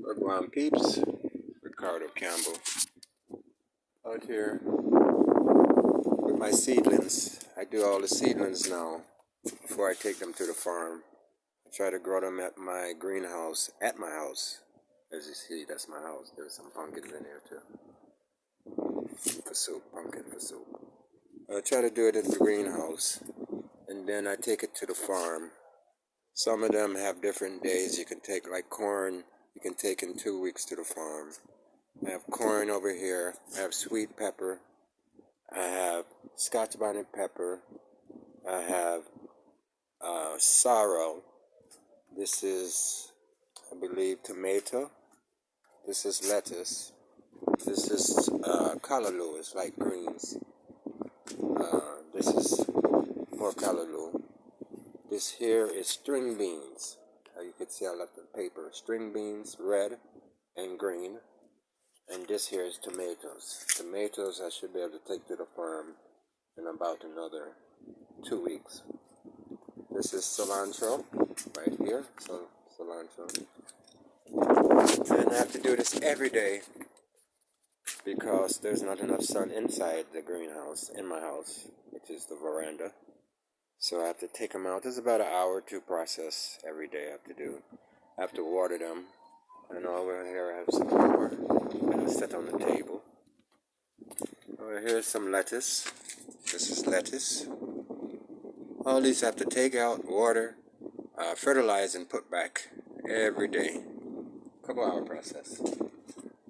Wagwan peeps, Ricardo Campbell out here with my seedlings. I do all the seedlings now before I take them to the farm. I try to grow them at my greenhouse, at my house. As you see, that's my house. There's some pumpkins in here too. For soup, pumpkin for soup. I try to do it at the greenhouse, and then I take it to the farm. Some of them have different days. You can take, like corn, you can take in 2 weeks to the farm. I have corn over here. I have sweet pepper. I have Scotch bonnet pepper. I have sorrel. This is, I believe, tomato. This is lettuce. This is callaloo. It's like greens. This is more callaloo. This here is string beans. You can see I left the paper. String beans, red and green. And this here is tomatoes. Tomatoes I should be able to take to the farm in about another 2 weeks. This is cilantro right here. So cilantro. And I have to do this every day because there's not enough sun inside the greenhouse, in my house, which is the veranda. So I have to take them out. There's about an hour to process every day I have to do. I have to water them. And over here I have some more that I set on the table. Over here is some lettuce. This is lettuce. All these I have to take out, water, fertilize, and put back every day. Couple hour process.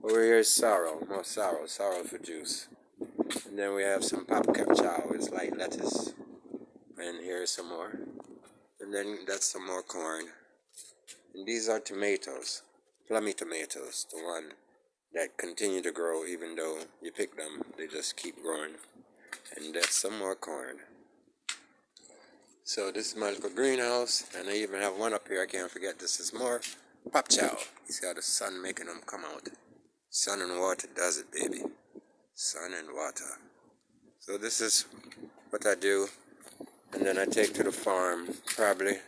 Over here is sorrel, more sorrel for juice. And then we have some chow, it's like lettuce. And here's some more. And then that's some more corn. And these are tomatoes, plummy tomatoes, the one that continue to grow even though you pick them, they just keep growing. And that's some more corn. So this is my little greenhouse, and I even have one up here, I can't forget, this is more chow. You see how the sun making them come out. Sun and water does it, baby. Sun and water. So this is what I do. And then I take to the farm, probably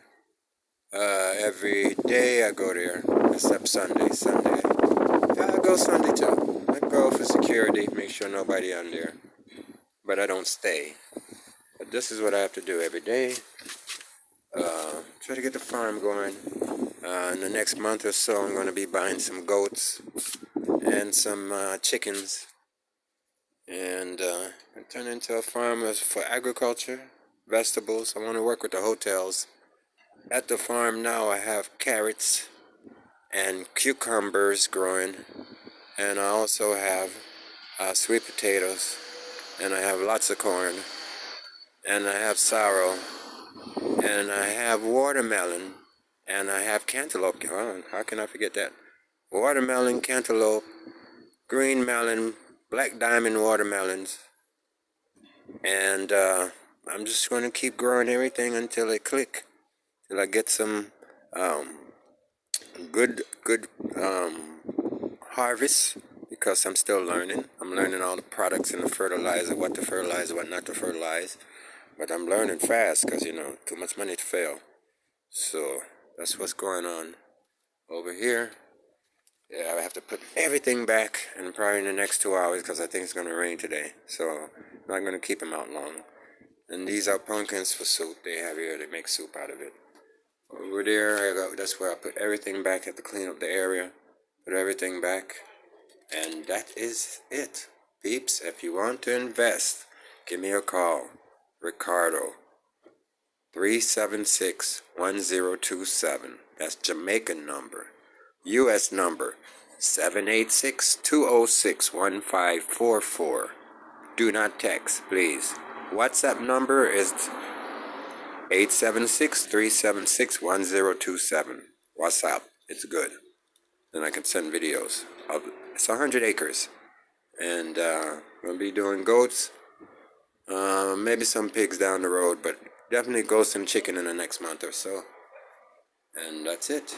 every day I go there, except Sunday. Yeah, I go Sunday too. I go for security, make sure nobody on there. But I don't stay. But this is what I have to do every day. Try to get the farm going. In the next month or so, I'm going to be buying some goats and some chickens. And turn into a farm for agriculture. Vegetables. I want to work with the hotels. At the farm now I have carrots and cucumbers growing, and I also have sweet potatoes, and I have lots of corn, and I have sorrel, and I have watermelon, and I have cantaloupe. How can I forget that? Watermelon, cantaloupe, green melon, black diamond watermelons, and I'm just going to keep growing everything until they click, till I get some good harvest, because I'm still learning. I'm learning all the products and the fertilizer, what to fertilize, what not to fertilize. But I'm learning fast because, too much money to fail. So that's what's going on over here. Yeah, I have to put everything back, and probably in the next 2 hours because I think it's going to rain today. So I'm not going to keep them out long. And these are pumpkins for soup they have here. They make soup out of it. Over there, that's where I put everything back. I have to clean up the area, put everything back. And that is it. Peeps, if you want to invest, give me a call. Ricardo, 376-1027. That's Jamaican number. U.S. number, 786-206-1544. Do not text, please. WhatsApp number is 876-376-1027. WhatsApp, it's good. Then I can send videos. It's 100 acres. And we'll be doing goats, maybe some pigs down the road, but definitely goats and chicken in the next month or so. And that's it.